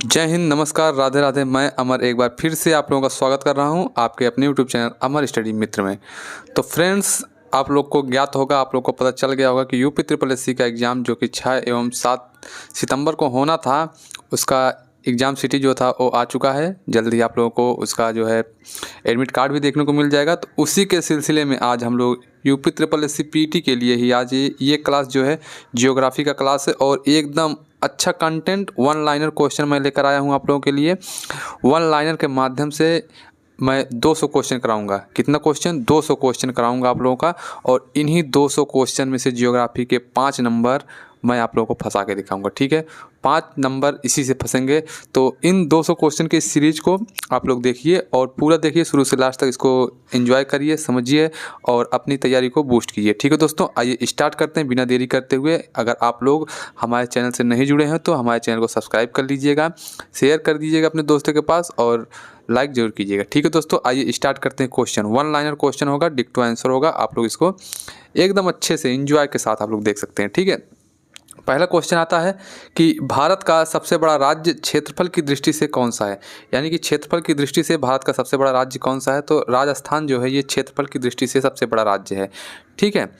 जय हिंद, नमस्कार, राधे राधे। मैं अमर एक बार फिर से आप लोगों का स्वागत कर रहा हूं आपके अपने यूट्यूब चैनल अमर स्टडी मित्र में। तो फ्रेंड्स, आप लोग को ज्ञात होगा, आप लोग को पता चल गया होगा कि यूपी ट्रिपल एससी का एग्ज़ाम जो कि 6 एवं 7 सितंबर को होना था, उसका एग्ज़ाम सिटी जो था वो आ चुका है। जल्द ही आप लोगों को उसका जो है एडमिट कार्ड भी देखने को मिल जाएगा। तो उसी के सिलसिले में आज हम लोग यूपी ट्रिपल एससी पीटी के लिए ही आज ये क्लास जो है जियोग्राफी का क्लास है और एकदम अच्छा कंटेंट वन लाइनर क्वेश्चन मैं लेकर आया हूँ आप लोगों के लिए। वन लाइनर के माध्यम से मैं 200 क्वेश्चन कराऊंगा। कितना क्वेश्चन? 200 क्वेश्चन कराऊंगा आप लोगों का। और इन्हीं 200 क्वेश्चन में से जियोग्राफी के 5 नंबर मैं आप लोगों को फंसा के दिखाऊंगा। ठीक है, 5 नंबर इसी से फंसेंगे। तो इन 200 क्वेश्चन के सीरीज को आप लोग देखिए और पूरा देखिए, शुरू से लास्ट तक इसको एंजॉय करिए, समझिए और अपनी तैयारी को बूस्ट कीजिए। ठीक है दोस्तों, आइए स्टार्ट करते हैं बिना देरी करते हुए। अगर आप लोग हमारे चैनल से नहीं जुड़े हैं तो हमारे चैनल को सब्सक्राइब कर लीजिएगा, शेयर कर दीजिएगा अपने दोस्तों के पास और लाइक जरूर कीजिएगा। ठीक है दोस्तों, आइए स्टार्ट करते हैं। क्वेश्चन वन लाइनर क्वेश्चन होगा, डिक्टो आंसर होगा। आप लोग इसको एकदम अच्छे से एंजॉय के साथ आप लोग देख सकते हैं। ठीक है, पहला क्वेश्चन आता है कि भारत का सबसे बड़ा राज्य क्षेत्रफल की दृष्टि से कौन सा है। यानी कि क्षेत्रफल की दृष्टि से भारत का सबसे बड़ा राज्य कौन सा है। तो राजस्थान जो है ये क्षेत्रफल की दृष्टि से सबसे बड़ा राज्य है। ठीक है,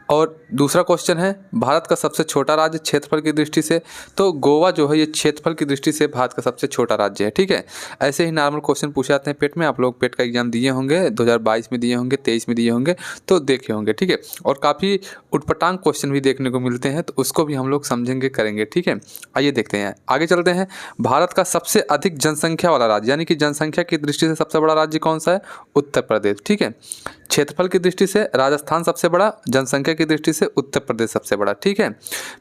और दूसरा क्वेश्चन है भारत का सबसे छोटा राज्य क्षेत्रफल की दृष्टि से। तो गोवा जो है ये क्षेत्रफल की दृष्टि से भारत का सबसे छोटा राज्य है। ठीक है, ऐसे ही नॉर्मल क्वेश्चन पूछे जाते हैं पेट में। आप लोग पेट का एग्जाम दिए होंगे, 2022 में दिए होंगे, 23 में दिए होंगे, तो देखे होंगे। ठीक है, और काफ़ी उटपटांग क्वेश्चन भी देखने को मिलते हैं, तो उसको भी हम लोग समझेंगे, करेंगे। ठीक है, आइए देखते हैं, आगे चलते हैं। भारत का सबसे अधिक जनसंख्या वाला राज्य, यानी कि जनसंख्या की दृष्टि से सबसे बड़ा राज्य कौन सा है? उत्तर प्रदेश। ठीक है, क्षेत्रफल की दृष्टि से राजस्थान सबसे बड़ा, जनसंख्या की दृष्टि से उत्तर प्रदेश सबसे बड़ा। ठीक है,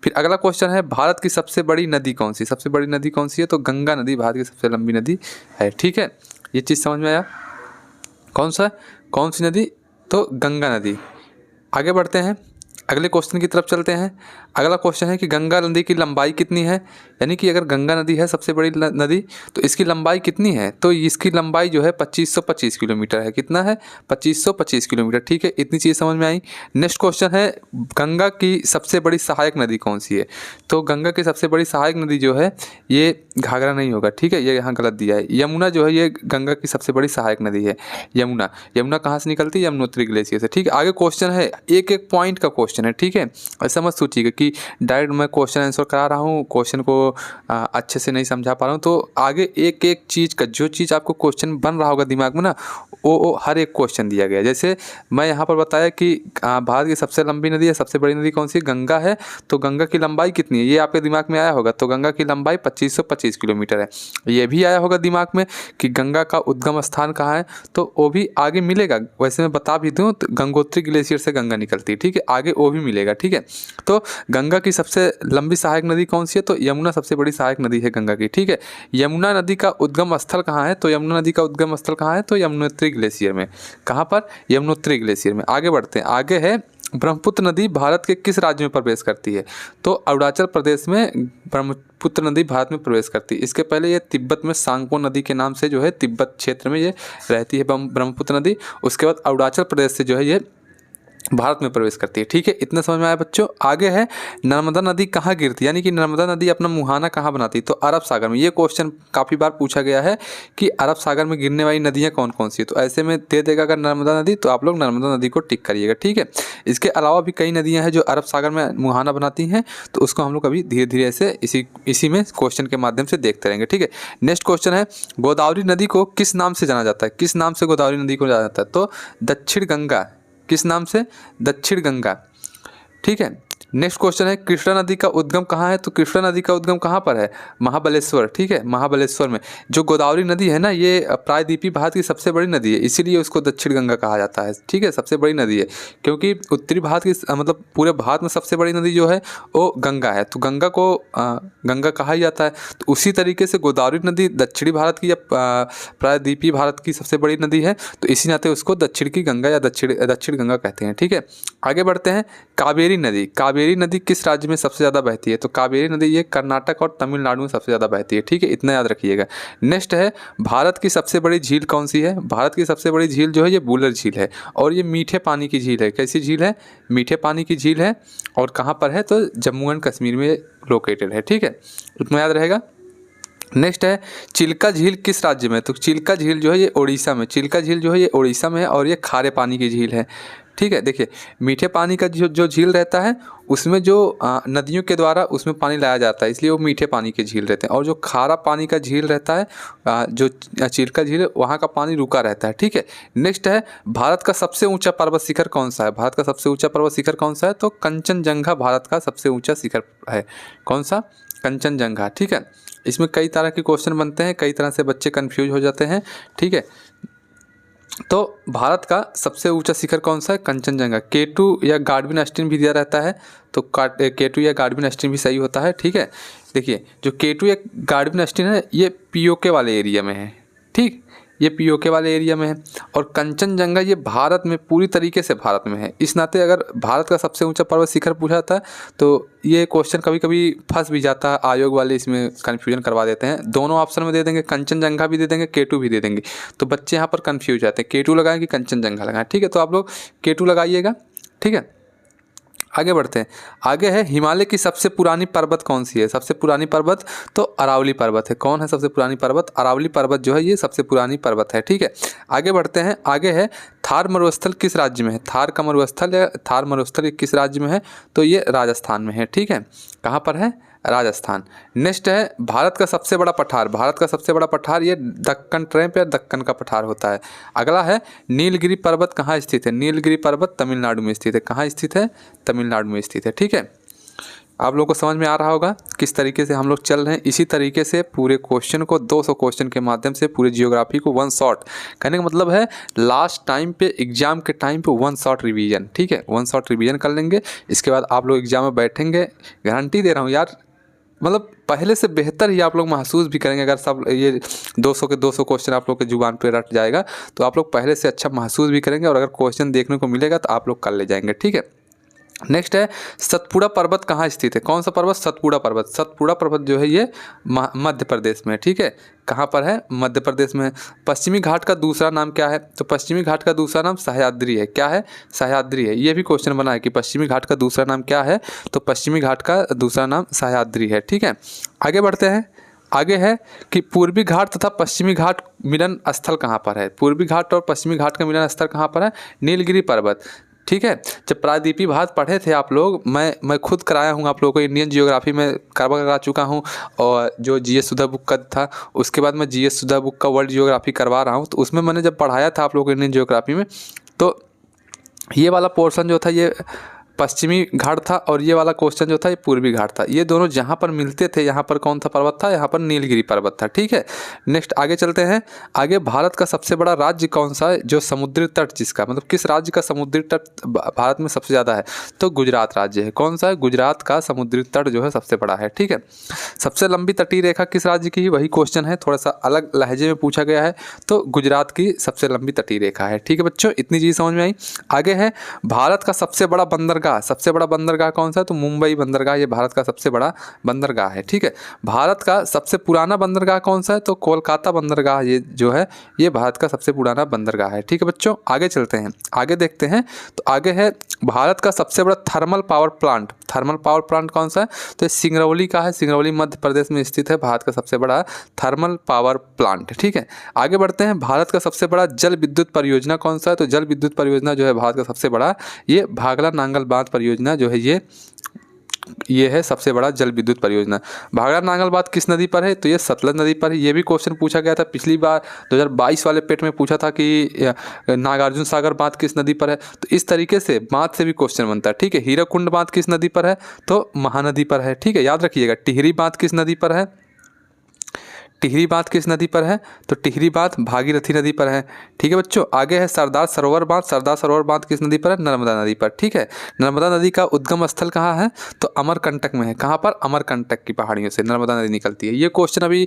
फिर अगला क्वेश्चन है भारत की सबसे बड़ी नदी कौन सी? सबसे बड़ी नदी कौन सी है? तो गंगा नदी भारत की सबसे लंबी नदी है। ठीक है, ये चीज़ समझ में आया? कौन सी नदी? तो गंगा नदी। आगे बढ़ते हैं, अगले क्वेश्चन की तरफ चलते हैं। अगला क्वेश्चन है कि गंगा नदी की लंबाई कितनी है। यानी कि अगर गंगा नदी है सबसे बड़ी नदी तो इसकी लंबाई कितनी है? तो इसकी लंबाई जो है 2525 किलोमीटर है। कितना है? 2525 किलोमीटर। ठीक है, इतनी चीज़ समझ में आई। नेक्स्ट क्वेश्चन है गंगा की सबसे बड़ी सहायक नदी कौन सी है। तो गंगा की सबसे बड़ी सहायक नदी जो है ये घाघरा नहीं होगा। ठीक है, ये यहाँ गलत दिया है। यमुना जो है ये गंगा की सबसे बड़ी सहायक नदी है। यमुना कहाँ से निकलती है? यमुनोत्री ग्लेशियर से। ठीक है, आगे क्वेश्चन है, एक एक पॉइंट का क्वेश्चन है। ठीक है, ऐसा मत सोचिएगा कि डायरेक्ट मैं क्वेश्चन आंसर करा रहा हूँ, क्वेश्चन को अच्छे से नहीं समझा पा रहा हूँ। तो आगे एक एक चीज़ का, जो चीज़ आपको क्वेश्चन बन रहा होगा दिमाग में ना, वो हर एक क्वेश्चन दिया गया है। जैसे मैं यहाँ पर बताया कि भारत की सबसे लंबी नदी है, सबसे बड़ी नदी कौन सी? गंगा है। तो गंगा की लंबाई कितनी है ये आपके दिमाग में आया होगा। तो गंगा की लंबाई 2525 किलोमीटर है। ये भी आया होगा दिमाग में कि गंगा का उद्गम स्थान कहाँ है, तो वो भी आगे मिलेगा। वैसे मैं बता भी दूँ तो गंगोत्री ग्लेशियर से गंगा निकलती है। ठीक है, आगे वो भी मिलेगा। ठीक है, तो गंगा की सबसे लंबी सहायक नदी कौन सी है? तो यमुना सबसे बड़ी सहायक नदी है गंगा की। ठीक है, यमुना नदी का उद्गम स्थल कहाँ है? तो यमुना नदी का उद्गम स्थल कहाँ है? तो यमुनोत्री ग्लेशियर में। कहाँ पर? यमुनोत्री ग्लेशियर में। आगे बढ़ते हैं, आगे है ब्रह्मपुत्र नदी भारत के किस राज्य में प्रवेश करती है? तो अरुणाचल प्रदेश में ब्रह्मपुत्र नदी भारत में प्रवेश करती है। इसके पहले ये तिब्बत में सांगपो नदी के नाम से जो है तिब्बत क्षेत्र में ये रहती है ब्रह्मपुत्र नदी। उसके बाद अरुणाचल प्रदेश से जो है ये भारत में प्रवेश करती है। ठीक है, इतना समझ में आया बच्चों। आगे है नर्मदा नदी कहाँ गिरती है, यानी कि नर्मदा नदी अपना मुहाना कहाँ बनाती है? तो अरब सागर में। ये क्वेश्चन काफ़ी बार पूछा गया है कि अरब सागर में गिरने वाली नदियाँ कौन कौन सी है। तो ऐसे में दे देगा अगर नर्मदा नदी, तो आप लोग नर्मदा नदी को टिक करिएगा। ठीक है, इसके अलावा भी कई नदियाँ हैं जो अरब सागर में मुहाना बनाती हैं, तो उसको हम लोग अभी धीरे धीरे ऐसे इसी में क्वेश्चन के माध्यम से देखते रहेंगे। ठीक है, नेक्स्ट क्वेश्चन है गोदावरी नदी को किस नाम से जाना जाता है? किस नाम से गोदावरी नदी को जाना जाता है? तो दक्षिण गंगा। किस नाम से? दक्षिण गंगा। ठीक है, नेक्स्ट क्वेश्चन है कृष्णा नदी का उद्गम कहाँ है? तो कृष्णा नदी का उद्गम कहाँ पर है? महाबलेश्वर। ठीक है, महाबलेश्वर में। जो गोदावरी नदी है ना, ये प्रायद्वीपीय भारत की सबसे बड़ी नदी है, इसीलिए उसको दक्षिण गंगा कहा जाता है। ठीक है, सबसे बड़ी नदी है, क्योंकि उत्तरी भारत की मतलब पूरे भारत में सबसे बड़ी नदी जो है वो गंगा है, तो गंगा को गंगा कहा ही जाता है। तो उसी तरीके से गोदावरी नदी दक्षिणी भारत की या प्रायद्वीपीय भारत की सबसे बड़ी नदी है, तो इसी नाते उसको दक्षिण की गंगा या दक्षिण गंगा कहते हैं। ठीक है, आगे बढ़ते हैं। कावेरी नदी किस राज्य में सबसे ज़्यादा बहती है? तो कावेरी नदी ये कर्नाटक और तमिलनाडु में सबसे ज़्यादा बहती है। ठीक है, इतना याद रखिएगा। नेक्स्ट है भारत की सबसे बड़ी झील कौन सी है? भारत की सबसे बड़ी झील जो है ये वुलर झील है, और ये मीठे पानी की झील है। कैसी झील है? मीठे पानी की झील है, और कहाँ पर है? तो जम्मू एंड कश्मीर में लोकेटेड है। ठीक है, इतना याद रहेगा। नेक्स्ट है चिल्का झील किस राज्य में है? तो चिल्का झील जो है ये उड़ीसा में, चिल्का झील जो है ये उड़ीसा में है और ये खारे पानी की झील है। ठीक है, देखिए मीठे पानी का जो झील रहता है उसमें जो नदियों के द्वारा उसमें पानी लाया जाता है, इसलिए वो मीठे पानी के झील रहते हैं। और जो खारा पानी का झील रहता है जो चिल्का झील है वहाँ का पानी रुका रहता है। ठीक है, नेक्स्ट है भारत का सबसे ऊंचा पर्वत शिखर कौन सा है? भारत का सबसे ऊंचा पर्वत शिखर कौन सा है? तो कंचनजंगा भारत का सबसे ऊंचा शिखर है। कौन सा? कंचनजंगा। ठीक है, इसमें कई तरह के क्वेश्चन बनते हैं, कई तरह से बच्चे कंफ्यूज हो जाते हैं। ठीक है, तो भारत का सबसे ऊंचा शिखर कौन सा है? कंचनजंगा। K2 या गार्डविन अस्टीन भी दिया रहता है, तो K2 या गार्डविन अस्टीन भी सही होता है। ठीक है, देखिए जो K2 या गार्डविन अस्टीन है ये पीओके वाले एरिया में है। ठीक, ये पीओके वाले एरिया में है। और कंचनजंगा ये भारत में, पूरी तरीके से भारत में है। इस नाते अगर भारत का सबसे ऊंचा पर्वत शिखर पूछा जाता है तो ये क्वेश्चन कभी कभी फंस भी जाता है, आयोग वाले इसमें कन्फ्यूजन करवा देते हैं। दोनों ऑप्शन में दे देंगे, कंचनजंगा भी दे देंगे, K2 भी दे देंगे, तो बच्चे यहाँ पर कन्फ्यूज जाते हैं K2 लगाएं कि कंचनजंगा लगाएं। ठीक है, तो आप लोग K2 लगाइएगा। ठीक है, आगे बढ़ते हैं। आगे है हिमालय की सबसे पुरानी पर्वत कौन सी है? सबसे पुरानी पर्वत तो अरावली पर्वत है। कौन है सबसे पुरानी पर्वत? अरावली पर्वत जो है ये सबसे पुरानी पर्वत है। ठीक है, आगे बढ़ते हैं। आगे है थार मरुस्थल किस राज्य में है? थार का मरुस्थल या थार मरुस्थल किस राज्य में है? तो ये राजस्थान में है। ठीक है, कहाँ पर है? राजस्थान। नेक्स्ट है भारत का सबसे बड़ा पठार। भारत का सबसे बड़ा पठार ये दक्कन ट्रैप या दक्कन का पठार होता है। अगला है नीलगिरी पर्वत कहाँ स्थित है? नीलगिरी पर्वत तमिलनाडु में स्थित है। कहाँ स्थित है? तमिलनाडु में स्थित है। ठीक है, आप लोगों को समझ में आ रहा होगा किस तरीके से हम लोग चल रहे हैं। इसी तरीके से पूरे क्वेश्चन को 200 क्वेश्चन के माध्यम से पूरे जियोग्राफी को वन शॉट, कहने का मतलब है लास्ट टाइम पे एग्जाम के टाइम पे वन शॉट रिवीजन। ठीक है, वन शॉट रिवीजन कर लेंगे, इसके बाद आप लोग एग्जाम में बैठेंगे, गारंटी दे रहा हूँ यार, मतलब पहले से बेहतर ही आप लोग महसूस भी करेंगे। अगर सब ये 200 के 200 क्वेश्चन आप लोग के जुबान पे रट जाएगा तो आप लोग पहले से अच्छा महसूस भी करेंगे, और अगर क्वेश्चन देखने को मिलेगा तो आप लोग कर ले जाएंगे। ठीक है, नेक्स्ट है सतपुड़ा पर्वत कहाँ स्थित है? कौन सा पर्वत? सतपुड़ा पर्वत। सतपुड़ा पर्वत जो है ये मध्य प्रदेश में है। ठीक है, कहाँ पर है? मध्य प्रदेश में। पश्चिमी घाट का दूसरा नाम क्या है? तो पश्चिमी घाट का दूसरा नाम सह्याद्री है। क्या है? सह्याद्री है। ये भी क्वेश्चन बना है कि पश्चिमी घाट का दूसरा नाम क्या है? तो पश्चिमी घाट का दूसरा नाम सह्याद्री है। ठीक है, आगे बढ़ते हैं। आगे है कि पूर्वी घाट तथा पश्चिमी घाट मिलन स्थल कहाँ पर है? पूर्वी घाट और पश्चिमी घाट का मिलन स्थल कहाँ पर है? नीलगिरी पर्वत। ठीक है, जब प्रायद्वीपीय भारत पढ़े थे आप लोग, मैं खुद कराया हूँ आप लोगों को, इंडियन जियोग्राफी में करा चुका हूँ, और जो जीएस सुधा बुक का था उसके बाद मैं जीएस सुधा बुक का वर्ल्ड जियोग्राफी करवा रहा हूँ, तो उसमें मैंने जब पढ़ाया था आप लोगों को इंडियन जियोग्राफी में, तो ये वाला पोर्शन जो था ये पश्चिमी घाट था और ये वाला क्वेश्चन जो था ये पूर्वी घाट था। ये दोनों जहाँ पर मिलते थे, यहाँ पर कौन सा पर्वत था? यहाँ पर नीलगिरी पर्वत था। ठीक है, नेक्स्ट आगे चलते हैं। आगे भारत का सबसे बड़ा राज्य कौन सा है जो समुद्री तट जिसका, मतलब किस राज्य का समुद्री तट भारत में सबसे ज़्यादा है? तो गुजरात राज्य है। कौन सा है? गुजरात का समुद्री तट जो है सबसे बड़ा है। ठीक है, सबसे लंबी तटीय रेखा किस राज्य की? वही क्वेश्चन है, थोड़ा सा अलग लहजे में पूछा गया है, तो गुजरात की सबसे लंबी तटीय रेखा है। ठीक है बच्चों, इतनी चीज़ समझ में आई। आगे है भारत का सबसे बड़ा बंदरगाह। सबसे बड़ा बंदरगाह कौन सा है? तो मुंबई बंदरगाह ये भारत का सबसे बड़ा बंदरगाह है। ठीक है, भारत का सबसे पुराना बंदरगाह कौन सा है? तो कोलकाता बंदरगाह ये जो है ये भारत का सबसे पुराना बंदरगाह है। ठीक है बच्चों, आगे चलते हैं, आगे देखते हैं। तो आगे है भारत का सबसे बड़ा thermal power plant. Thermal power plant कौन सा है? तो सिंगरौली का है। सिंगरौली मध्य प्रदेश में स्थित है भारत का सबसे बड़ा थर्मल पावर प्लांट। ठीक है, आगे बढ़ते हैं। भारत का सबसे बड़ा जल विद्युत परियोजना कौन सा है? तो जल विद्युत परियोजना जो है भारत का सबसे बड़ा ये भागला नांगल बांध परियोजना जो है ये है सबसे बड़ा जल विद्युत परियोजना। भागला नांगल बांध किस नदी पर है? तो ये सतलज नदी पर है। ये भी क्वेश्चन पूछा गया था पिछली बार 2022 वाले पेट में पूछा था कि नागार्जुन सागर बांध किस नदी पर है। तो इस तरीके से बांध से भी क्वेश्चन बनता है। ठीक है, हीराकुंड बांध किस नदी पर है? तो महानदी पर है। ठीक है, याद रखिएगा। टिहरी बांध किस नदी पर है? टिहरी बांध किस नदी पर है? तो टिहरी बांध भागीरथी नदी पर है। ठीक है बच्चों, आगे है सरदार सरोवर बांध। सरदार सरोवर बांध किस नदी पर है? नर्मदा नदी पर। ठीक है, नर्मदा नदी का उद्गम स्थल कहाँ है? तो अमरकंटक में है। कहाँ पर? अमरकंटक की पहाड़ियों से नर्मदा नदी निकलती है। ये क्वेश्चन अभी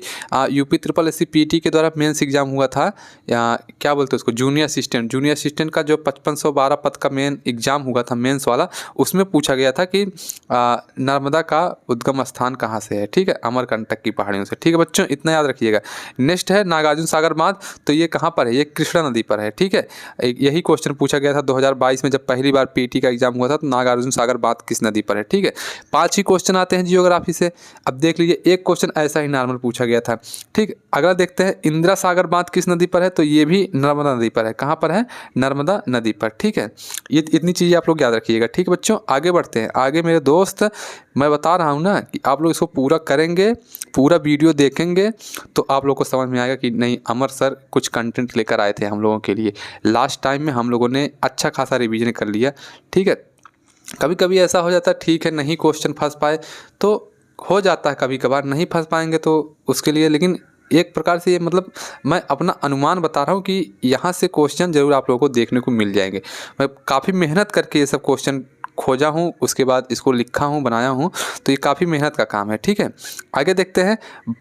यूपी SSC PET के द्वारा मेंस एग्जाम हुआ था, या क्या बोलते हैं उसको, जूनियर असिस्टेंट का जो 5512 पद का मेन एग्जाम हुआ था मेंस वाला, उसमें पूछा गया था कि नर्मदा का उद्गम स्थान कहाँ से है? ठीक है, अमरकंटक की पहाड़ियों से। ठीक है बच्चों, इतना याद याद रखिएगा। नेक्स्ट है नागार्जुन सागर बांध, तो ये कहाँ पर है, ये कृष्णा नदी पर है, ठीक है। यही क्वेश्चन पूछा गया था 2022 में जब पहली बार पीटी का एग्जाम हुआ था, तो नागार्जुन सागर बांध किस नदी पर है, ठीक है। 5 ही क्वेश्चन आते हैं जियोग्राफी से। अब देख लीजिए एक क्वेश्चन ऐसा ही नॉर्मल पूछा गया था, ठीक। अगला देखते हैं इंदिरा सागर बांध किस नदी पर है, तो ये भी नर्मदा नदी पर है। कहाँ पर है, नर्मदा नदी पर, ठीक है। ये इतनी चीज़ें आप लोग याद रखिएगा, ठीक है बच्चों। आगे बढ़ते हैं, आगे मेरे दोस्त मैं बता रहा हूँ ना कि आप लोग इसको पूरा करेंगे, पूरा वीडियो देखेंगे तो आप लोग को समझ में आएगा कि नहीं अमर सर कुछ कंटेंट लेकर आए थे हम लोगों के लिए। लास्ट टाइम में हम लोगों ने अच्छा खासा रिवीजन कर लिया, ठीक है। कभी कभी ऐसा हो जाता है, ठीक है, नहीं क्वेश्चन फंस पाए तो हो जाता है, कभी कभार नहीं फंस पाएंगे तो उसके लिए, लेकिन एक प्रकार से ये मतलब मैं अपना अनुमान बता रहा हूँ कि यहाँ से क्वेश्चन ज़रूर आप लोगों को देखने को मिल जाएंगे। मैं काफ़ी मेहनत करके ये सब क्वेश्चन खोजा हूँ, उसके बाद इसको लिखा हूँ, बनाया हूँ, तो ये काफ़ी मेहनत का काम है, ठीक है। आगे देखते हैं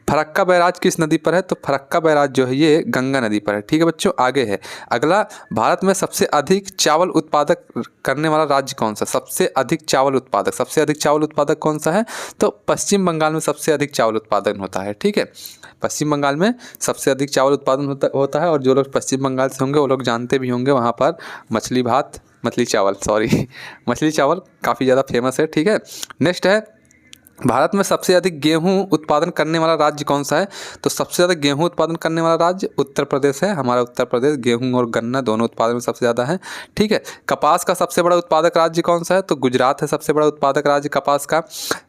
फरक्का बैराज किस नदी पर है, तो फरक्का बैराज जो है ये गंगा नदी पर है, ठीक है बच्चों। आगे है अगला, भारत में सबसे अधिक चावल उत्पादक करने वाला राज्य कौन सा, सबसे अधिक चावल उत्पादक कौन सा है, तो पश्चिम बंगाल में सबसे अधिक चावल उत्पादन होता है, ठीक है। पश्चिम बंगाल में सबसे अधिक चावल उत्पादन होता है। और जो लोग पश्चिम बंगाल से होंगे वो लोग जानते भी होंगे, वहाँ पर मछली चावल काफ़ी ज़्यादा फेमस है, ठीक है। नेक्स्ट है भारत में सबसे अधिक गेहूं उत्पादन करने वाला राज्य कौन सा है, तो सबसे ज़्यादा गेहूं उत्पादन करने वाला राज्य उत्तर प्रदेश है। हमारा उत्तर प्रदेश गेहूं और गन्ना दोनों उत्पादन में सबसे ज़्यादा है, ठीक है। कपास का सबसे बड़ा उत्पादक राज्य कौन सा है, तो गुजरात है सबसे बड़ा उत्पादक राज्य कपास का।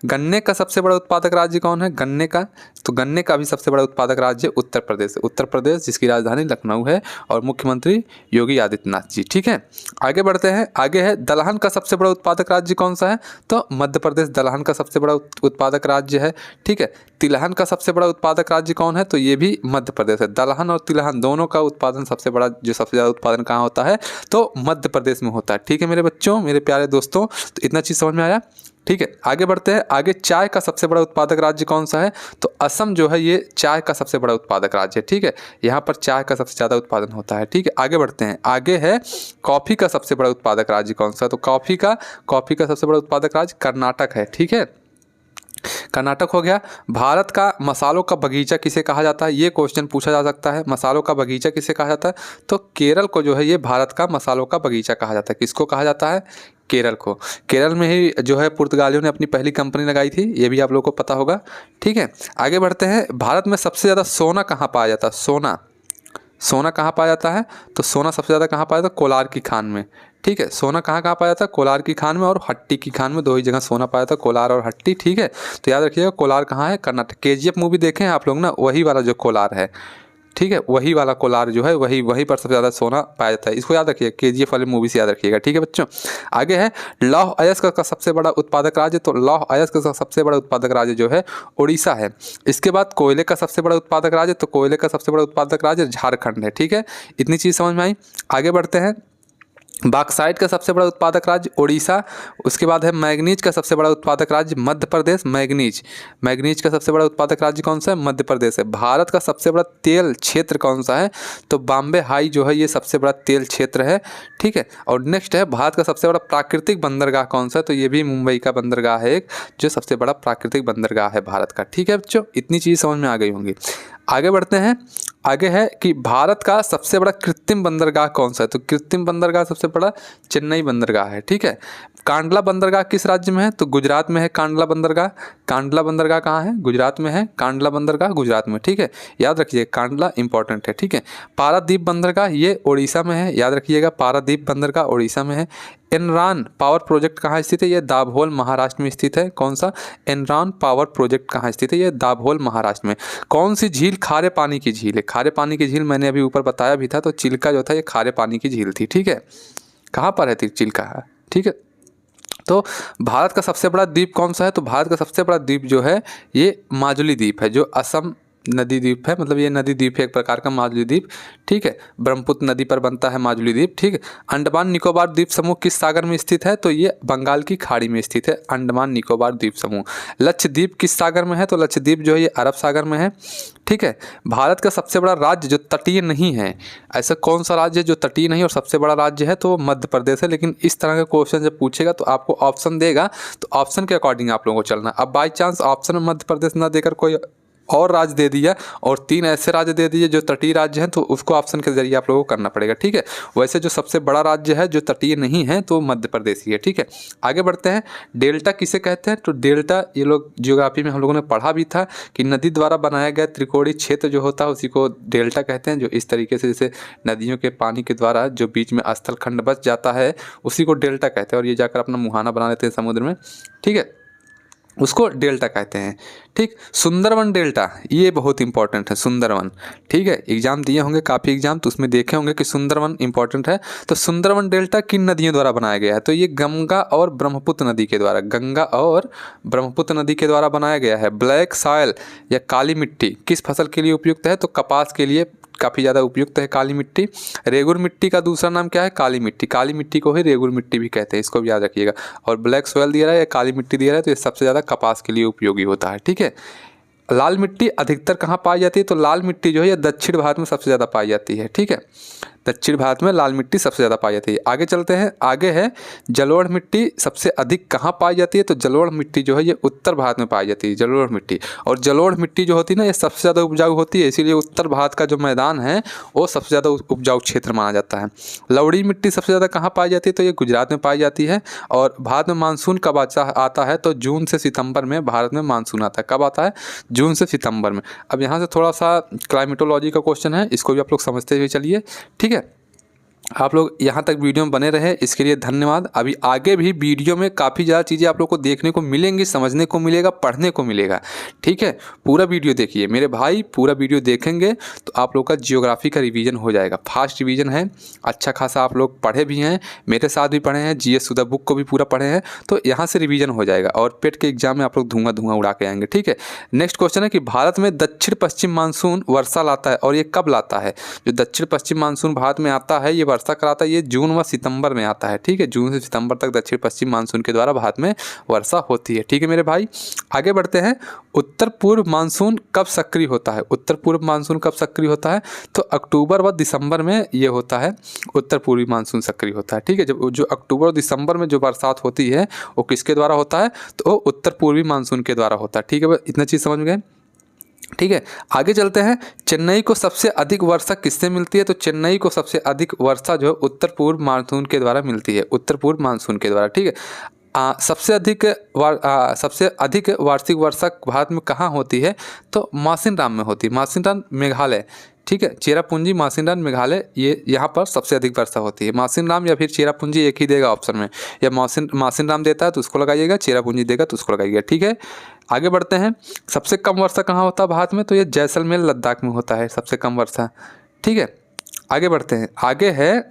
गन्ने का सबसे बड़ा उत्पादक राज्य कौन है, गन्ने का, तो गन्ने का भी सबसे बड़ा उत्पादक राज्य उत्तर प्रदेश जिसकी राजधानी लखनऊ है और मुख्यमंत्री योगी आदित्यनाथ जी, ठीक है। आगे बढ़ते हैं, आगे है दलहन का सबसे बड़ा उत्पादक राज्य कौन सा है, तो मध्य प्रदेश दलहन का सबसे बड़ा उत्पादक राज्य है, ठीक है। तिलहन का सबसे बड़ा उत्पादक राज्य कौन है, तो ये भी मध्य प्रदेश है। दलहन और तिलहन दोनों का उत्पादन सबसे ज़्यादा उत्पादन कहाँ होता है, तो मध्य प्रदेश में होता है, ठीक है मेरे बच्चों, मेरे प्यारे दोस्तों। तो इतना चीज़ समझ में आया, ठीक है। आगे बढ़ते हैं, आगे चाय का सबसे बड़ा उत्पादक राज्य कौन सा है, तो असम जो है ये चाय का सबसे बड़ा उत्पादक राज्य है, ठीक है। यहाँ पर चाय का सबसे ज़्यादा उत्पादन होता है, ठीक है। आगे बढ़ते हैं, आगे है कॉफ़ी का सबसे बड़ा उत्पादक राज्य कौन सा है, तो कॉफ़ी का सबसे बड़ा उत्पादक राज्य कर्नाटक है, ठीक है। कर्नाटक हो गया। भारत का मसालों का बगीचा किसे कहा जाता है, ये क्वेश्चन पूछा जा सकता है, मसालों का बगीचा किसे कहा जाता है, तो केरल को जो है ये भारत का मसालों का बगीचा कहा जाता है। किसको कहा जाता है, केरल को। केरल में ही जो है पुर्तगालियों ने अपनी पहली कंपनी लगाई थी, ये भी आप लोगों को पता होगा, ठीक है। आगे बढ़ते हैं, भारत में सबसे ज़्यादा सोना कहाँ पाया जाता है, सोना कहाँ पाया जाता है, तो सोना सबसे ज़्यादा कहाँ पाया जाता है, कोलार की खान में, ठीक है। सोना कहाँ पाया जाता है, कोलार की खान में और हट्टी की खान में, दो ही जगह सोना पाया जाता है, कोलार और हट्टी, ठीक है। तो याद रखिएगा कोलार कहाँ है, कर्नाटक। केजीएफ मूवी देखें आप लोग ना, वही वाला जो कोलार है, ठीक है, वही वाला कोलार जो है वहीं पर सबसे ज़्यादा सोना पाया जाता है। इसको याद रखिएगा, केजीएफ वाली मूवी से याद रखिएगा, ठीक है बच्चों। आगे है लौह अयस्क का सबसे बड़ा उत्पादक राज्य, तो लौह अयस्क का सबसे बड़ा उत्पादक राज्य जो है उड़ीसा है। इसके बाद कोयले का सबसे बड़ा उत्पादक राज्य, तो कोयले का सबसे बड़ा उत्पादक राज्य झारखंड है, ठीक है। इतनी चीज़ समझ में आई। आगे बढ़ते हैं, बॉक्साइट का सबसे बड़ा उत्पादक राज्य उड़ीसा। उसके बाद है मैग्नीज का सबसे बड़ा उत्पादक राज्य मध्य प्रदेश। मैग्नीज का सबसे बड़ा उत्पादक राज्य कौन सा है, मध्य प्रदेश है। भारत का सबसे बड़ा तेल क्षेत्र कौन सा है, तो बॉम्बे हाई जो है ये सबसे बड़ा तेल क्षेत्र है, ठीक है। और नेक्स्ट है भारत का सबसे बड़ा प्राकृतिक बंदरगाह कौन सा है, तो ये भी मुंबई का बंदरगाह है एक, जो सबसे बड़ा प्राकृतिक बंदरगाह है भारत का, ठीक है बच्चों। इतनी चीज़ समझ में आ गई होंगी। आगे बढ़ते हैं, आगे है कि भारत का सबसे बड़ा कृत्रिम बंदरगाह कौन सा है, तो कृत्रिम बंदरगाह सबसे बड़ा चेन्नई बंदरगाह है, ठीक है। कांडला बंदरगाह किस राज्य में है, तो गुजरात में है कांडला बंदरगाह। कांडला बंदरगाह कहाँ है, गुजरात में है, कांडला बंदरगाह गुजरात में, ठीक है। याद रखिए कांडला इंपॉर्टेंट है, ठीक है। पारादीप बंदरगाह ये उड़ीसा में है, याद रखिएगा पारादीप बंदरगाह उड़ीसा में है। एनरॉन पावर प्रोजेक्ट कहाँ स्थित है, ये दाभोल महाराष्ट्र में स्थित है। कौन सा, एनरॉन पावर प्रोजेक्ट कहाँ स्थित है, ये दाभोल महाराष्ट्र में। कौन सी झील खारे पानी की झील है, खारे पानी की झील मैंने अभी ऊपर बताया भी था, तो चिल्का जो था ये खारे पानी की झील थी, ठीक है। कहाँ पर है चिल्का है, ठीक है। तो भारत का सबसे बड़ा द्वीप कौन सा है, तो भारत का सबसे बड़ा द्वीप जो है ये माजुली द्वीप है, जो असम नदी द्वीप है, मतलब ये नदी द्वीप है एक प्रकार का माजुली द्वीप, ठीक है। ब्रह्मपुत्र नदी पर बनता है माजुली द्वीप, ठीक है। अंडमान निकोबार द्वीप समूह किस सागर में स्थित है, तो ये बंगाल की खाड़ी में स्थित है, अंडमान निकोबार द्वीप समूह। लक्षद्वीप किस सागर में है, तो लक्षद्वीप जो है ये अरब सागर में है, ठीक है। भारत का सबसे बड़ा राज्य जो तटीय नहीं है, ऐसा कौन सा राज्य है जो तटीय नहीं और सबसे बड़ा राज्य है, तो मध्य प्रदेश है। लेकिन इस तरह का क्वेश्चन जब पूछेगा तो आपको ऑप्शन देगा, तो ऑप्शन के अकॉर्डिंग आप लोगों को चलना। अब बाई चांस ऑप्शन में मध्य प्रदेश ना देकर कोई और राज्य दे दिया और 3 ऐसे राज्य दे दिए जो तटीय राज्य हैं, तो उसको ऑप्शन के जरिए आप लोगों को करना पड़ेगा। ठीक है, वैसे जो सबसे बड़ा राज्य है जो तटीय नहीं है तो मध्य प्रदेश ही है। ठीक है, आगे बढ़ते हैं। डेल्टा किसे कहते हैं? तो डेल्टा ये लोग जियोग्राफी में हम लोगों ने पढ़ा भी था कि नदी द्वारा बनाया गया त्रिकोणीय क्षेत्र जो होता है उसी को डेल्टा कहते हैं। जो इस तरीके से जैसे नदियों के पानी के द्वारा जो बीच में स्थल खंड बच जाता है उसी को डेल्टा कहते हैं, और ये जाकर अपना मुहाना बना लेते हैं समुद्र में। ठीक है, उसको डेल्टा कहते हैं। ठीक, सुंदरवन डेल्टा ये बहुत इंपॉर्टेंट है, सुंदरवन। ठीक है, एग्जाम दिए होंगे काफ़ी एग्जाम, तो उसमें देखे होंगे कि सुंदरवन इंपॉर्टेंट है। तो सुंदरवन डेल्टा किन नदियों द्वारा बनाया गया है? तो ये गंगा और ब्रह्मपुत्र नदी के द्वारा, गंगा और ब्रह्मपुत्र नदी के द्वारा बनाया गया है। ब्लैक सॉइल या काली मिट्टी किस फसल के लिए उपयुक्त है? तो कपास के लिए काफ़ी ज़्यादा उपयुक्त है काली मिट्टी। रेगुर मिट्टी का दूसरा नाम क्या है? काली मिट्टी। काली मिट्टी को ही रेगुर मिट्टी भी कहते हैं, इसको भी याद रखिएगा। और ब्लैक सॉइल दिया रहा है या काली मिट्टी दिया रहा है तो ये सबसे ज़्यादा कपास के लिए उपयोगी होता है। ठीक है, लाल मिट्टी अधिकतर कहाँ पाई जाती है? तो लाल मिट्टी जो है ये दक्षिण भारत में सबसे ज़्यादा पाई जाती है। ठीक है, दक्षिण भारत में लाल मिट्टी सबसे ज़्यादा पाई जाती है। आगे चलते हैं, आगे है जलोढ़ मिट्टी सबसे अधिक कहाँ पाई जाती है? तो जलोढ़ मिट्टी जो है ये उत्तर भारत में पाई जाती है, जलोढ़ मिट्टी। और जलोढ़ मिट्टी जो होती है ना ये सबसे ज़्यादा उपजाऊ होती है, इसीलिए उत्तर भारत का जो मैदान है वो सबसे ज़्यादा उपजाऊ क्षेत्र माना जाता है। लवड़ी मिट्टी सबसे ज़्यादा कहाँ पाई जाती है? तो ये गुजरात में पाई जाती है। और भारत में मानसून कब आता है? तो जून से सितंबर में भारत में मानसून आता है। कब आता है? जून से सितंबर में। अब यहाँ से थोड़ा सा क्लाइमेटोलॉजी का क्वेश्चन है, इसको भी आप लोग समझते हुए चलिए। ठीक है, आप लोग यहाँ तक वीडियो में बने रहे इसके लिए धन्यवाद। अभी आगे भी वीडियो में काफ़ी ज़्यादा चीज़ें आप लोग को देखने को मिलेंगी, समझने को मिलेगा, पढ़ने को मिलेगा। ठीक है, पूरा वीडियो देखिए मेरे भाई, पूरा वीडियो देखेंगे तो आप लोग का जियोग्राफी का रिवीजन हो जाएगा। फास्ट रिवीजन है, अच्छा खासा आप लोग पढ़े भी हैं, मेरे साथ भी पढ़े हैं, GS सुधा बुक को भी पूरा पढ़े हैं, तो यहाँ से रिवीजन हो जाएगा और पेट के एग्जाम में आप लोग धुआं उड़ा के आएंगे। ठीक है, नेक्स्ट क्वेश्चन है कि भारत में दक्षिण पश्चिम मानसून वर्षा लाता है और ये कब लाता है? जो दक्षिण पश्चिम मानसून भारत में आता है ये वर्षा कराता है, ये जून व सितंबर में आता है। ठीक है, जून से सितंबर तक दक्षिण पश्चिम मानसून के द्वारा भारत में वर्षा होती है। ठीक है मेरे भाई, आगे बढ़ते हैं। उत्तर पूर्व मानसून कब सक्रिय होता है? उत्तर पूर्व मानसून कब सक्रिय होता है? तो अक्टूबर व दिसंबर में ये होता है, उत्तर पूर्वी मानसून सक्रिय होता है। ठीक है, जब जो अक्टूबर और दिसंबर में जो बरसात होती है वो किसके द्वारा होता है? तो वो उत्तर पूर्वी मानसून के द्वारा होता है। ठीक है, इतना चीज़ समझ गए। ठीक है, आगे चलते हैं। चेन्नई को सबसे अधिक वर्षा किससे मिलती है? तो चेन्नई को सबसे अधिक वर्षा जो है उत्तर पूर्व मानसून के द्वारा मिलती है, उत्तर पूर्व मानसून के द्वारा। ठीक है, सबसे अधिक वार्षिक वर्षा भारत में कहाँ होती है? तो मासिनराम में होती है, मासिनराम मेघालय। ठीक है, चेरापूंजी मासिनराम मेघालय, ये यहाँ पर सबसे अधिक वर्षा होती है। मासिनराम या फिर चेरापूंजी एक ही देगा ऑप्शन में, या मासिनराम देता है तो उसको लगाइएगा, चेरापूंजी देगा तो उसको लगाइएगा। ठीक है, आगे बढ़ते हैं। सबसे कम वर्षा कहाँ होता है भारत में? तो ये जैसलमेर लद्दाख में होता है सबसे कम वर्षा। ठीक है, आगे बढ़ते हैं। आगे है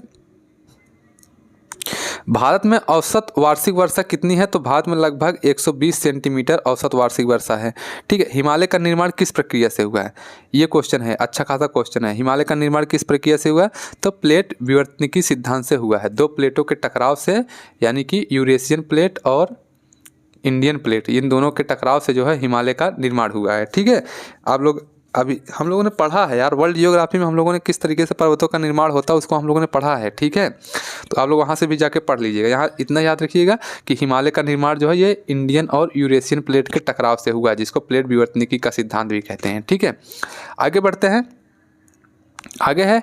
भारत में औसत वार्षिक वर्षा कितनी है? तो भारत में लगभग 120 सेंटीमीटर औसत वार्षिक वर्षा है। ठीक है, हिमालय का निर्माण किस प्रक्रिया से हुआ है? ये क्वेश्चन है, अच्छा खासा क्वेश्चन है। हिमालय का निर्माण किस प्रक्रिया से हुआ है? तो प्लेट विवर्तनिकी सिद्धांत से हुआ है, 2 प्लेटों के टकराव से, यानी कि यूरेशियन प्लेट और इंडियन प्लेट, इन दोनों के टकराव से जो है हिमालय का निर्माण हुआ है। ठीक है, आप लोग अभी हम लोगों ने पढ़ा है यार, वर्ल्ड जियोग्राफी में हम लोगों ने किस तरीके से पर्वतों का निर्माण होता है उसको हम लोगों ने पढ़ा है। ठीक है, तो आप लोग वहाँ से भी जाके पढ़ लीजिएगा। यहाँ इतना याद रखिएगा कि हिमालय का निर्माण जो है ये इंडियन और यूरेशियन प्लेट के टकराव से हुआ है, जिसको प्लेट विवर्तनिकी का सिद्धांत भी कहते हैं। ठीक है, आगे बढ़ते हैं। आगे है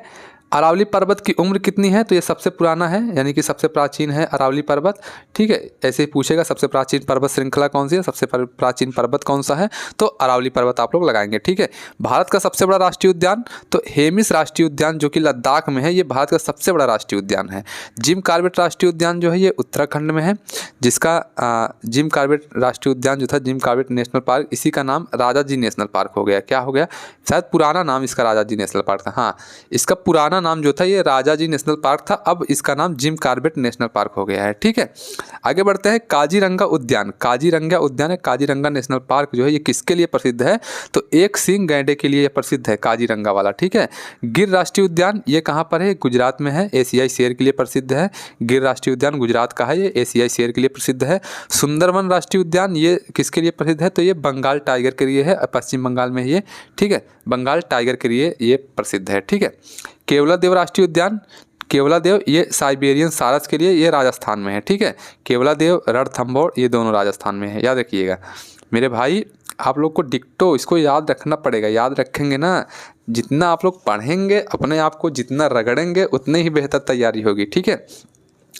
अरावली पर्वत की उम्र कितनी है? तो ये सबसे पुराना है, यानी कि सबसे प्राचीन है अरावली पर्वत। ठीक है, ऐसे ही पूछेगा सबसे प्राचीन पर्वत श्रृंखला कौन सी है, सबसे प्राचीन पर्वत कौन सा है? तो अरावली पर्वत आप लोग लगाएंगे। ठीक है, भारत का सबसे बड़ा राष्ट्रीय उद्यान, तो हेमिस राष्ट्रीय उद्यान जो कि लद्दाख में है, ये भारत का सबसे बड़ा राष्ट्रीय उद्यान है। जिम कॉर्बेट राष्ट्रीय उद्यान जो है ये उत्तराखंड में है, जिसका जिम कॉर्बेट राष्ट्रीय उद्यान जो था, जिम कॉर्बेट नेशनल पार्क, इसी का नाम राजा जी नेशनल पार्क हो गया। क्या हो गया? शायद पुराना नाम इसका राजा जी नेशनल पार्क था। हाँ, इसका पुराना नाम जो था ये राजा जी नेशनल पार्क था, अब इसका नाम जिम कॉर्बेट नेशनल पार्क हो गया है। ठीक है, आगे बढ़ते हैं। काजीरंगा उद्यान, काजीरंगा उद्यान है, काजीरंगा नेशनल पार्क जो है ये किसके लिए प्रसिद्ध है? तो एक सींग गैंडे के लिए प्रसिद्ध है काजीरंगा वाला। ठीक है, गिर राष्ट्रीय उद्यान ये कहाँ पर है? गुजरात में है, एशियाई शेर के लिए प्रसिद्ध है। गिर राष्ट्रीय उद्यान गुजरात का है, ये एशियाई शेर के लिए प्रसिद्ध है। सुंदरवन राष्ट्रीय उद्यान ये किसके लिए प्रसिद्ध है? तो ये बंगाल टाइगर के लिए है, पश्चिम बंगाल में ये। ठीक है, बंगाल टाइगर के लिए ये प्रसिद्ध है। ठीक है, केवलादेव राष्ट्रीय उद्यान, केवलादेव ये साइबेरियन सारस के लिए, ये राजस्थान में है। ठीक है, केवलादेव रणथंभौर ये दोनों राजस्थान में है, याद रखिएगा मेरे भाई। आप लोग को डिक्टो इसको याद रखना पड़ेगा। याद रखेंगे ना, जितना आप लोग पढ़ेंगे, अपने आप को जितना रगड़ेंगे, उतने ही बेहतर तैयारी होगी। ठीक है,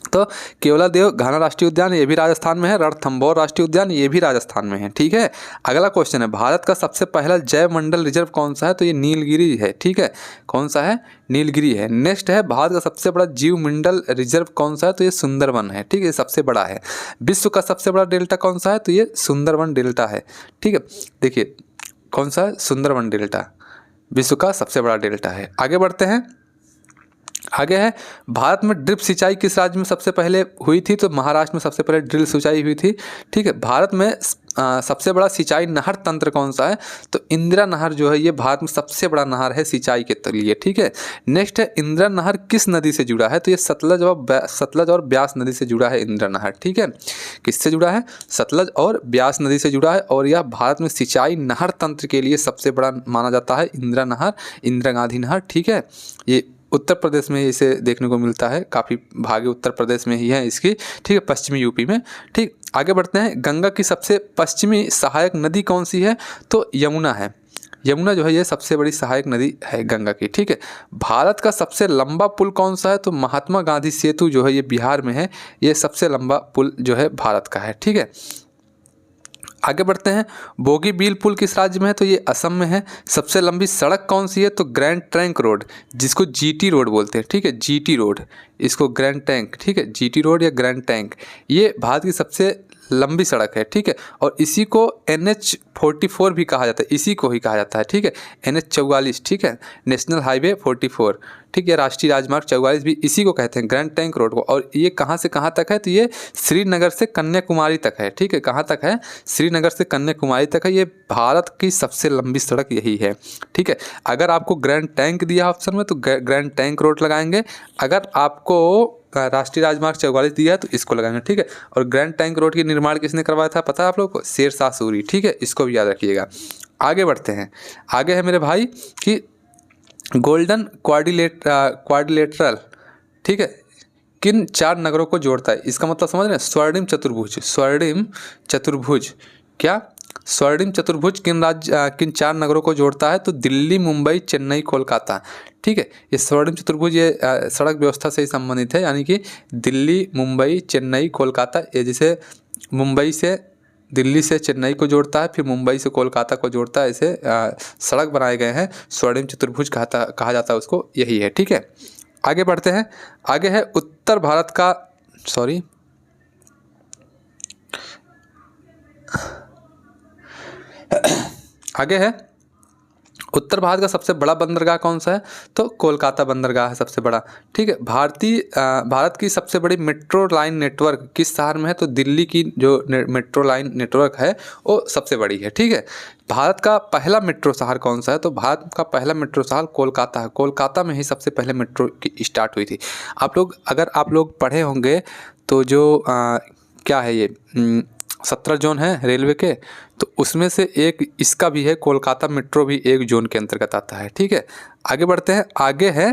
तो केवलादेव घाना राष्ट्रीय उद्यान ये भी राजस्थान में है, रणथंभौर राष्ट्रीय उद्यान ये भी राजस्थान में है। ठीक है, अगला क्वेश्चन है, भारत का सबसे पहला जैव मंडल रिजर्व कौन सा है? तो ये नीलगिरी है। ठीक है, कौन सा है? नीलगिरी है। नेक्स्ट है, भारत का सबसे बड़ा जीव मंडल रिजर्व कौन सा है? तो ये सुंदरवन है। ठीक है, ये सबसे बड़ा है। विश्व का सबसे बड़ा डेल्टा कौन सा है? तो ये सुंदरवन डेल्टा है। ठीक है, देखिए कौन सा है? सुंदरवन डेल्टा विश्व का सबसे बड़ा डेल्टा है। आगे बढ़ते हैं, आगे है, भारत में ड्रिप सिंचाई किस राज्य में सबसे पहले हुई थी? तो महाराष्ट्र में सबसे पहले ड्रिप सिंचाई हुई थी। ठीक है, भारत में सबसे बड़ा सिंचाई नहर तंत्र कौन सा है? तो इंदिरा नहर जो है ये भारत में सबसे बड़ा नहर है सिंचाई के लिए। ठीक है, नेक्स्ट है, इंदिरा नहर किस नदी से जुड़ा है? तो ये सतलज और ब्यास नदी से जुड़ा है इंदिरा नहर। ठीक है, किससे जुड़ा है? सतलज और ब्यास नदी से जुड़ा है, और यह भारत में सिंचाई नहर तंत्र के लिए सबसे बड़ा माना जाता है इंदिरा नहर, इंदिरा गांधी नहर। ठीक है, ये उत्तर प्रदेश में इसे देखने को मिलता है, काफ़ी भागे उत्तर प्रदेश में ही है इसकी। ठीक है, पश्चिमी यूपी में। ठीक, आगे बढ़ते हैं, गंगा की सबसे पश्चिमी सहायक नदी कौन सी है? तो यमुना है। यमुना जो है ये सबसे बड़ी सहायक नदी है गंगा की। ठीक है, भारत का सबसे लंबा पुल कौन सा है? तो महात्मा गांधी सेतु जो है ये बिहार में है, ये सबसे लंबा पुल जो है भारत का है। ठीक है, आगे बढ़ते हैं, बोगीबील पुल किस राज्य में है? तो ये असम में है। सबसे लंबी सड़क कौन सी है? तो ग्रैंड ट्रंक रोड, जिसको जीटी रोड बोलते हैं। ठीक है, जीटी रोड, इसको ग्रैंड टैंक, ठीक है, जीटी रोड या ग्रैंड टैंक, ये भारत की सबसे लंबी सड़क है। ठीक है, और इसी को NH44 भी कहा जाता है, इसी को ही कहा जाता है। ठीक है, NH44, ठीक है, नेशनल हाईवे 44, ठीक है, राष्ट्रीय राजमार्ग 44 भी इसी को कहते हैं, ग्रैंड टैंक रोड को। और ये कहाँ से कहाँ तक है? तो ये श्रीनगर से कन्याकुमारी तक है। ठीक है, कहाँ तक है? श्रीनगर से कन्याकुमारी तक है। ये भारत की सबसे लंबी सड़क यही है। ठीक है, अगर आपको ग्रैंड टैंक दिया ऑप्शन में तो ग्रैंड टैंक रोड लगाएंगे, अगर आपको राष्ट्रीय राजमार्ग 44 दिया है तो इसको लगाएंगे। ठीक है, और ग्रैंड टैंक रोड के निर्माण किसने करवाया था पता है आप लोगों को? शेरशाह सूरी। ठीक है, इसको भी याद रखिएगा। आगे बढ़ते हैं, आगे है मेरे भाई कि गोल्डन क्वाड्रिलेटरल, ठीक है, किन 4 नगरों को जोड़ता है? इसका मतलब समझ रहे हैं? स्वर्णिम चतुर्भुज, स्वर्णिम चतुर्भुज, क्या स्वर्णिम चतुर्भुज किन 4 नगरों को जोड़ता है? तो दिल्ली, मुंबई, चेन्नई, कोलकाता। ठीक है, ये स्वर्णिम चतुर्भुज ये सड़क व्यवस्था से ही संबंधित है, यानी कि दिल्ली, मुंबई, चेन्नई, कोलकाता। ये जैसे मुंबई से दिल्ली से चेन्नई को जोड़ता है, फिर मुंबई से कोलकाता को जोड़ता है, ऐसे सड़क बनाए गए हैं, स्वर्णिम चतुर्भुज कहा जाता है उसको, यही है। ठीक है, आगे बढ़ते हैं, आगे है उत्तर भारत का आगे है उत्तर भारत का सबसे बड़ा बंदरगाह कौन सा है? तो कोलकाता बंदरगाह है सबसे बड़ा। ठीक है, भारत की सबसे बड़ी मेट्रो लाइन नेटवर्क किस शहर में है? तो दिल्ली की जो मेट्रो लाइन नेटवर्क है वो सबसे बड़ी है। ठीक है, भारत का पहला मेट्रो शहर कौन सा है? तो भारत का पहला मेट्रो शहर कोलकाता है। कोलकाता में ही सबसे पहले मेट्रो की स्टार्ट हुई थी। अगर आप लोग पढ़े होंगे तो जो क्या है ये 17 जोन है रेलवे के, तो उसमें से एक इसका भी है, कोलकाता मेट्रो भी एक जोन के अंतर्गत आता है। ठीक है, आगे बढ़ते हैं, आगे है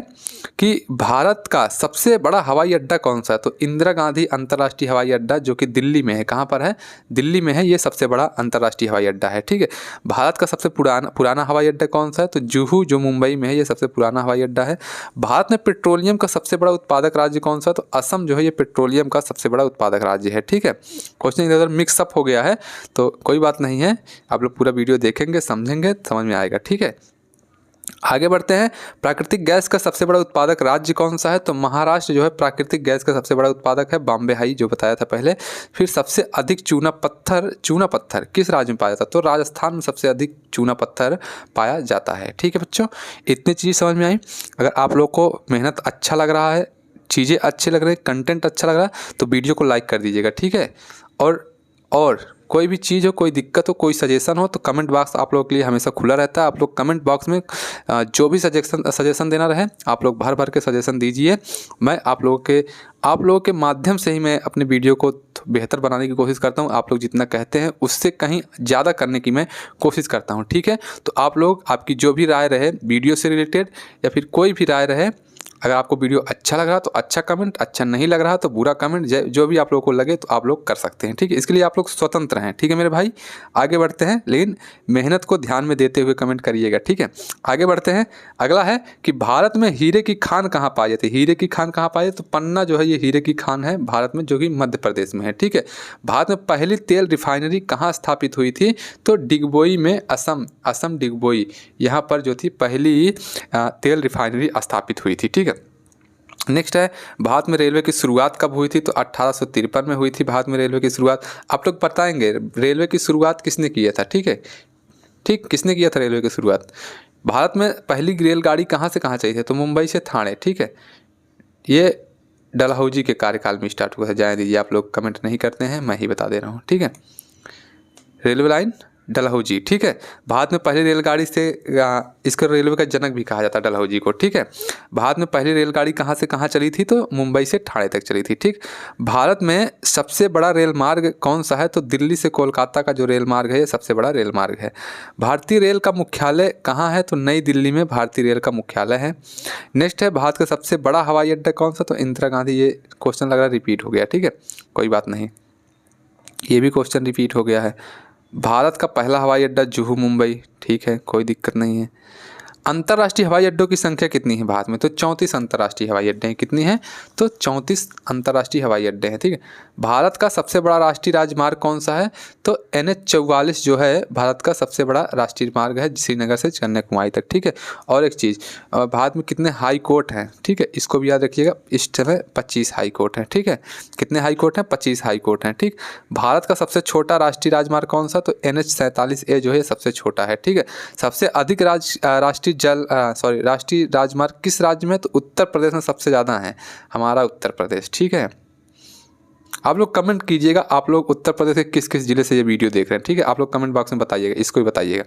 कि भारत का सबसे बड़ा हवाई अड्डा कौन सा है? तो इंदिरा गांधी अंतर्राष्ट्रीय हवाई अड्डा, जो कि दिल्ली में है। कहाँ पर है? दिल्ली में है, ये सबसे बड़ा अंतर्राष्ट्रीय हवाई अड्डा है। ठीक है, भारत का सबसे पुराना हवाई अड्डा कौन सा है? तो जुहू, जो मुंबई में है, ये सबसे पुराना हवाई अड्डा है। भारत में पेट्रोलियम का सबसे बड़ा उत्पादक राज्य कौन सा है? तो असम जो है ये पेट्रोलियम का सबसे बड़ा उत्पादक राज्य है। ठीक है, क्वेश्चन इधर मिक्सअप हो गया है तो कोई बात नहीं है, आप लोग पूरा वीडियो देखेंगे, समझेंगे, समझ में आएगा। ठीक है, आगे बढ़ते हैं, प्राकृतिक गैस का सबसे बड़ा उत्पादक राज्य कौन सा है? तो महाराष्ट्र जो है प्राकृतिक गैस का सबसे बड़ा उत्पादक है, बॉम्बे हाई जो बताया था पहले। फिर सबसे अधिक चूना पत्थर किस राज्य में पाया जाता है? तो राजस्थान में सबसे अधिक चूना पत्थर पाया जाता है। ठीक है बच्चों, इतनी चीज़ समझ में आई। अगर आप लोग को मेहनत अच्छा लग रहा है, चीज़ें अच्छी लग रही है, कंटेंट अच्छा लग रहा है, तो वीडियो को लाइक कर दीजिएगा। ठीक है, और कोई भी चीज़ हो, कोई दिक्कत हो, कोई सजेशन हो तो कमेंट बॉक्स आप लोगों के लिए हमेशा खुला रहता है। आप लोग कमेंट बॉक्स में जो भी सजेशन देना रहे, आप लोग भर के सजेशन दीजिए। मैं आप लोगों के माध्यम से ही मैं अपने वीडियो को बेहतर बनाने की कोशिश करता हूँ। आप लोग जितना कहते हैं उससे कहीं ज़्यादा करने की मैं कोशिश करता हूँ। ठीक है, तो आप लोग, आपकी जो भी राय रहे वीडियो से रिलेटेड या फिर कोई भी राय रहे, अगर आपको वीडियो अच्छा लग रहा तो अच्छा कमेंट, अच्छा नहीं लग रहा तो बुरा कमेंट, जो भी आप लोगों को लगे तो आप लोग कर सकते हैं, ठीक है। इसके लिए आप लोग स्वतंत्र हैं, ठीक है मेरे भाई। आगे बढ़ते हैं, लेकिन मेहनत को ध्यान में देते हुए कमेंट करिएगा, ठीक है। आगे बढ़ते हैं। अगला है कि भारत में हीरे की खान कहाँ पाई जाती है। हीरे की खान कहाँ पाई जाती है? तो पन्ना जो है ये हीरे की खान है भारत में, जो कि मध्य प्रदेश में है, ठीक है। भारत में पहली तेल रिफाइनरी कहाँ स्थापित हुई थी? तो डिगबोई में, असम डिगबोई, यहाँ पर जो थी पहली तेल रिफाइनरी स्थापित हुई थी, ठीक है। नेक्स्ट है, भारत में रेलवे की शुरुआत कब हुई थी? तो 1853 में हुई थी भारत में रेलवे की शुरुआत। आप लोग बताएंगे रेलवे की शुरुआत किसने किया था, ठीक है। ठीक, किसने किया था रेलवे की शुरुआत? भारत में पहली रेलगाड़ी कहाँ से कहाँ चली थी? तो मुंबई से ठाणे, ठीक है। ये डलहौजी के कार्यकाल में स्टार्ट हुआ था। जाने दीजिए, आप लोग कमेंट नहीं करते हैं, मैं ही बता दे रहा हूँ, ठीक है। रेलवे लाइन डलहौजी, ठीक है। भारत में पहली रेलगाड़ी से इसको रेलवे का जनक भी कहा जाता है डलहौजी को, ठीक है। भारत में पहली रेलगाड़ी कहाँ से कहाँ चली थी? तो मुंबई से ठाणे तक चली थी, ठीक। भारत में सबसे बड़ा रेल मार्ग कौन सा है? तो दिल्ली से कोलकाता का जो रेल मार्ग है ये सबसे बड़ा रेल मार्ग है। भारतीय रेल का मुख्यालय कहाँ है? तो नई दिल्ली में भारतीय रेल का मुख्यालय है। नेक्स्ट है, भारत का सबसे बड़ा हवाई अड्डा कौन सा? तो इंदिरा गांधी। ये क्वेश्चन लग रहा है रिपीट हो गया, ठीक है, कोई बात नहीं, ये भी क्वेश्चन रिपीट हो गया है। भारत का पहला हवाई अड्डा जुहू मुंबई, ठीक है, कोई दिक्कत नहीं है। अंतर्राष्ट्रीय हवाई अड्डों की संख्या कितनी है भारत में? तो 34 अंतर्राष्ट्रीय हवाई अड्डे हैं। कितनी है? तो 34 अंतर्राष्ट्रीय हवाई अड्डे हैं, ठीक है। भारत का सबसे बड़ा राष्ट्रीय राजमार्ग कौन सा है? तो NH-44 जो है भारत का सबसे बड़ा राष्ट्रीय मार्ग है, श्रीनगर से कन्याकुमारी तक, ठीक है। और एक चीज़, भारत में कितने हाई कोर्ट हैं, ठीक है, इसको भी याद रखिएगा। इस समय 25 हाई कोर्ट हैं, ठीक है। कितने हाई कोर्ट हैं? 25 हाई कोर्ट हैं, ठीक। भारत का सबसे छोटा राष्ट्रीय राजमार्ग कौन सा? तो NH-47A जो है सबसे छोटा है, ठीक है। सबसे अधिक राष्ट्रीय राजमार्ग किस राज्य में? तो उत्तर प्रदेश में सबसे ज़्यादा है, हमारा उत्तर प्रदेश, ठीक है। आप लोग कमेंट कीजिएगा, आप लोग उत्तर प्रदेश के किस किस जिले से ये वीडियो देख रहे हैं, ठीक है। आप लोग कमेंट बॉक्स में बताइएगा, इसको भी बताइएगा।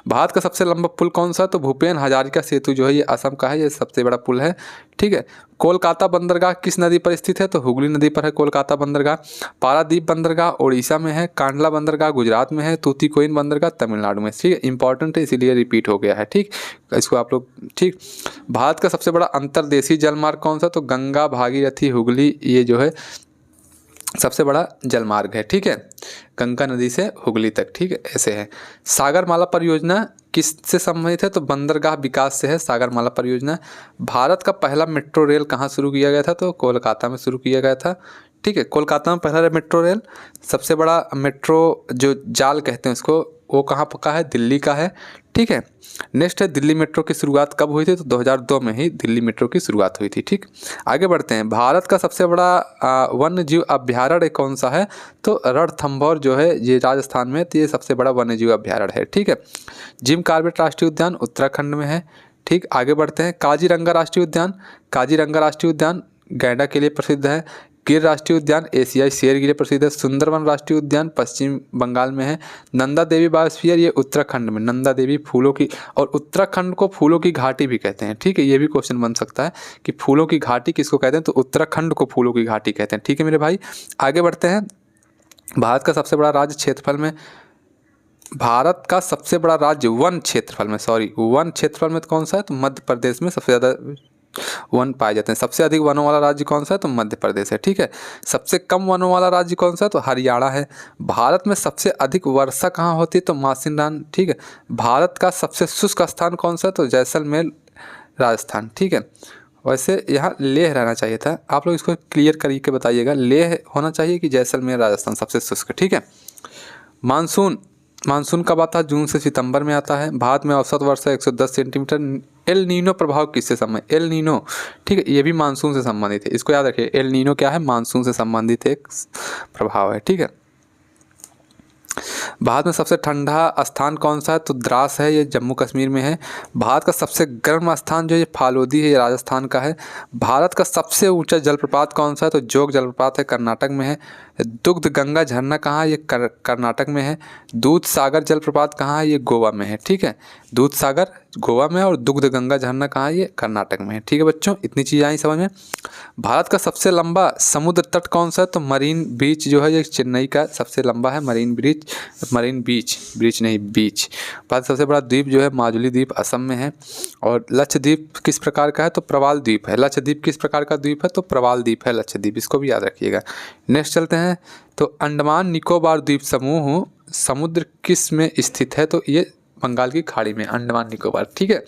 भारत का सबसे लंबा पुल कौन सा? तो भूपेन हजारिका सेतु जो है ये असम का है, ये सबसे बड़ा पुल है, ठीक है। कोलकाता बंदरगाह किस नदी पर स्थित है? तो हुगली नदी पर है कोलकाता बंदरगाह। पारादीप बंदरगाह उड़ीसा में है। कांडला बंदरगाह गुजरात में है। तूतीकोइन बंदरगाह तमिलनाडु में, ठीक है। इंपॉर्टेंट है इसीलिए रिपीट हो गया है, ठीक। इसको आप लोग, ठीक। भारत का सबसे बड़ा अंतर्देशीय जलमार्ग कौन सा? तो गंगा भागीरथी हुगली, ये जो है सबसे बड़ा जलमार्ग है, ठीक है, गंगा नदी से हुगली तक, ठीक है, ऐसे है। सागरमाला परियोजना किससे संबंधित है? तो बंदरगाह विकास से है सागरमाला परियोजना। भारत का पहला मेट्रो रेल कहाँ शुरू किया गया था? तो कोलकाता में शुरू किया गया था, ठीक है। कोलकाता में पहला मेट्रो रेल, सबसे बड़ा मेट्रो जो जाल कहते हैं उसको, वो कहाँ का है? दिल्ली का है, ठीक है। नेक्स्ट है, दिल्ली मेट्रो की शुरुआत कब हुई थी? तो 2002 में ही दिल्ली मेट्रो की शुरुआत हुई थी, ठीक। आगे बढ़ते हैं। भारत का सबसे बड़ा वन्य जीव अभ्यारण्य कौन सा है? तो रणथंभौर जो है ये राजस्थान में, तो ये सबसे बड़ा वन्य जीव अभ्यारण्य है, ठीक है। जिम कॉर्बेट राष्ट्रीय उद्यान उत्तराखंड में है, ठीक। आगे बढ़ते हैं। काजीरंगा राष्ट्रीय उद्यान, काजीरंगा राष्ट्रीय उद्यान गैंडा के लिए प्रसिद्ध है। गिर राष्ट्रीय उद्यान एशियाई शेर के लिए प्रसिद्ध है। सुंदरवन राष्ट्रीय उद्यान पश्चिम बंगाल में है। नंदा देवी बायोस्फीयर ये उत्तराखंड में, नंदा देवी फूलों की, और उत्तराखंड को फूलों की घाटी भी कहते हैं, ठीक है। ये भी क्वेश्चन बन सकता है कि फूलों की घाटी किसको कहते हैं? तो उत्तराखंड को फूलों की घाटी कहते हैं, ठीक है मेरे भाई। आगे बढ़ते हैं। भारत का सबसे बड़ा राज्य क्षेत्रफल में, भारत का सबसे बड़ा राज्य वन क्षेत्रफल में, वन क्षेत्रफल में तो कौन सा है? तो मध्य प्रदेश में सबसे ज़्यादा वन पाए जाते हैं। सबसे अधिक वनों वाला राज्य कौन सा है? तो मध्य प्रदेश है, ठीक है। सबसे कम वनों वाला राज्य कौन सा है? तो हरियाणा है। भारत में सबसे अधिक वर्षा कहाँ होती है? तो मासिनराम, ठीक है। भारत का सबसे शुष्क स्थान कौन सा है? तो जैसलमेर राजस्थान, ठीक है। वैसे यहाँ लेह रहना चाहिए था, आप लोग इसको क्लियर करके बताइएगा, लेह होना चाहिए कि जैसलमेर राजस्थान सबसे शुष्क, ठीक है। मानसून कब आता है? जून से सितंबर में आता है। भारत में औसत वर्षा 110 सेंटीमीटर। एल नीनो प्रभाव किससे संबंधित? एल नीनो, ठीक है, ये भी मानसून से संबंधित है, इसको याद रखिए। एल नीनो क्या है? मानसून से संबंधित एक प्रभाव है, ठीक है। भारत में सबसे ठंडा स्थान कौन सा है? तो द्रास है, ये जम्मू कश्मीर में है। भारत का सबसे गर्म स्थान जो ये फालोदी है, ये राजस्थान का है। भारत का सबसे ऊंचा जलप्रपात कौन सा है? तो जोग जलप्रपात है, कर्नाटक में है। दुग्ध गंगा झरना कहाँ है, ये कर्नाटक में है। दूध सागर जलप्रपात कहाँ है, ये गोवा में है। ठीक है, दूध सागर गोवा में है और दुग्ध गंगा झरना कहाँ है, ये कर्नाटक में है। ठीक है बच्चों, इतनी चीज़ आई समझ में। भारत का सबसे लंबा समुद्र तट कौन सा है, तो मरीन बीच जो है ये चेन्नई का सबसे लंबा है। मरीन बीच नहीं बीच। भारत का सबसे बड़ा द्वीप जो है माजुली द्वीप असम में है। और लक्षद्वीप किस प्रकार का है, तो प्रवाल द्वीप है। लक्षद्वीप किस प्रकार का द्वीप है, तो प्रवाल द्वीप है लक्षद्वीप, इसको भी याद रखिएगा। नेक्स्ट चलते हैं, तो अंडमान निकोबार द्वीप समूह समुद्र किस में स्थित है, तो ये बंगाल की खाड़ी में, अंडमान निकोबार। ठीक है,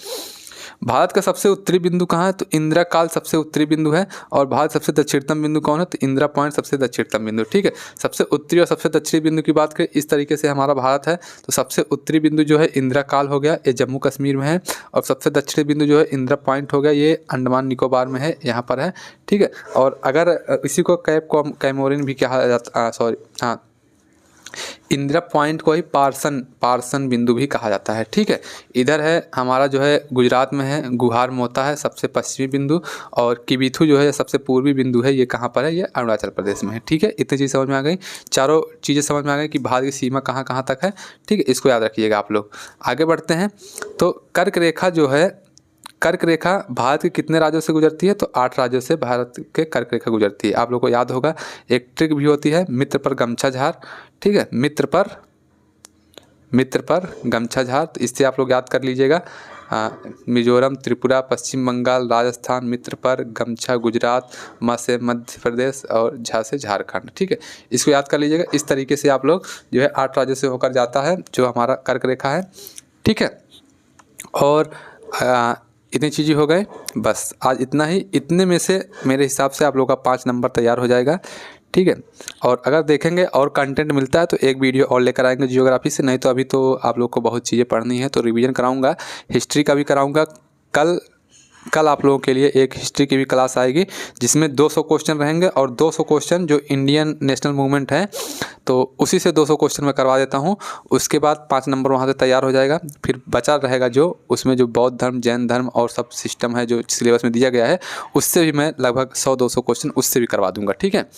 भारत का सबसे उत्तरी बिंदु कहाँ है, तो इंदिरा काल सबसे उत्तरी बिंदु है। और भारत सबसे दक्षिणतम बिंदु कौन है, तो इंदिरा पॉइंट सबसे दक्षिणतम बिंदु। ठीक है, सबसे उत्तरी और सबसे दक्षिणी बिंदु की बात करें इस तरीके से हमारा भारत है, तो सबसे उत्तरी बिंदु जो है इंदिरा काल हो गया, ये जम्मू कश्मीर में है। और सबसे दक्षिणी बिंदु जो है इंदिरा पॉइंट हो गया, ये अंडमान निकोबार में है, यहाँ पर है। ठीक है, और अगर इसी को कैमोरिन भी कहा जाता, इंदिरा पॉइंट को ही पार्सन बिंदु भी कहा जाता है। ठीक है, इधर है हमारा जो है गुजरात में है, गुहार मोता है सबसे पश्चिमी बिंदु। और किबिथु जो है सबसे पूर्वी बिंदु है, ये कहाँ पर है, ये अरुणाचल प्रदेश में है। ठीक है, इतनी चीज़ समझ में आ गई, चारों चीज़ें समझ में आ गई कि भारत की सीमा कहाँ कहाँ तक है। ठीक है, इसको याद रखिएगा आप लोग। आगे बढ़ते हैं, तो कर्क रेखा जो है, कर्क रेखा भारत के कितने राज्यों से गुजरती है, तो 8 राज्यों से भारत के कर्क रेखा गुजरती है। आप लोगों को याद होगा, एक ट्रिक भी होती है, मित्र पर गमछा झार। ठीक है, मित्र पर गमछा झार, तो इससे आप लोग याद कर लीजिएगा। मिजोरम, त्रिपुरा, पश्चिम बंगाल, राजस्थान, मित्र पर गमछा गुजरात, म से मध्य प्रदेश और झा से झारखंड। ठीक है, इसको याद कर लीजिएगा। इस तरीके से आप लोग जो है 8 राज्यों से होकर जाता है जो हमारा कर्क रेखा है। ठीक है, और इतनी चीज़ें हो गए, बस आज इतना ही। इतने में से मेरे हिसाब से आप लोगों का 5 नंबर तैयार हो जाएगा। ठीक है, और अगर देखेंगे और कंटेंट मिलता है तो एक वीडियो और लेकर आएंगे जियोग्राफी से। नहीं तो अभी तो आप लोग को बहुत चीज़ें पढ़नी है, तो रिवीजन कराऊंगा, हिस्ट्री का भी कराऊंगा। कल आप लोगों के लिए एक हिस्ट्री की भी क्लास आएगी जिसमें 200 क्वेश्चन रहेंगे। और 200 क्वेश्चन जो इंडियन नेशनल मूवमेंट है, तो उसी से 200 क्वेश्चन मैं करवा देता हूँ। उसके बाद 5 नंबर वहाँ से तैयार हो जाएगा। फिर बचा रहेगा जो उसमें जो बौद्ध धर्म, जैन धर्म और सब सिस्टम है जो सिलेबस में दिया गया है, उससे भी मैं लगभग 100-200 क्वेश्चन उससे भी करवा दूँगा। ठीक है,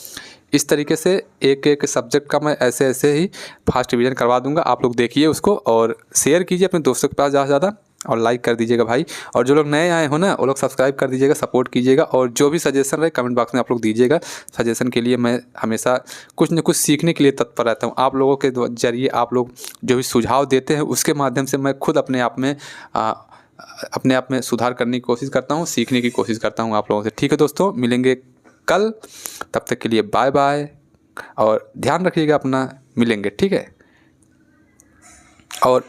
इस तरीके से एक एक सब्जेक्ट का मैं ऐसे ही फास्ट रिवीजन करवा दूँगा। आप लोग देखिए उसको और शेयर कीजिए अपने दोस्तों के पास ज़्यादा से ज़्यादा, और लाइक कर दीजिएगा भाई। और जो लोग नए आए हो ना, वो लोग सब्सक्राइब कर दीजिएगा, सपोर्ट कीजिएगा। और जो भी सजेशन रहे कमेंट बॉक्स में आप लोग दीजिएगा। सजेशन के लिए मैं हमेशा कुछ न कुछ सीखने के लिए तत्पर रहता हूँ। आप लोगों के जरिए आप लोग जो भी सुझाव देते हैं उसके माध्यम से मैं खुद अपने आप में सुधार करने की कोशिश करता हूँ, सीखने की कोशिश करता हूँ आप लोगों से। ठीक है दोस्तों, मिलेंगे कल, तब तक के लिए बाय बाय और ध्यान रखिएगा अपना। मिलेंगे, ठीक है। और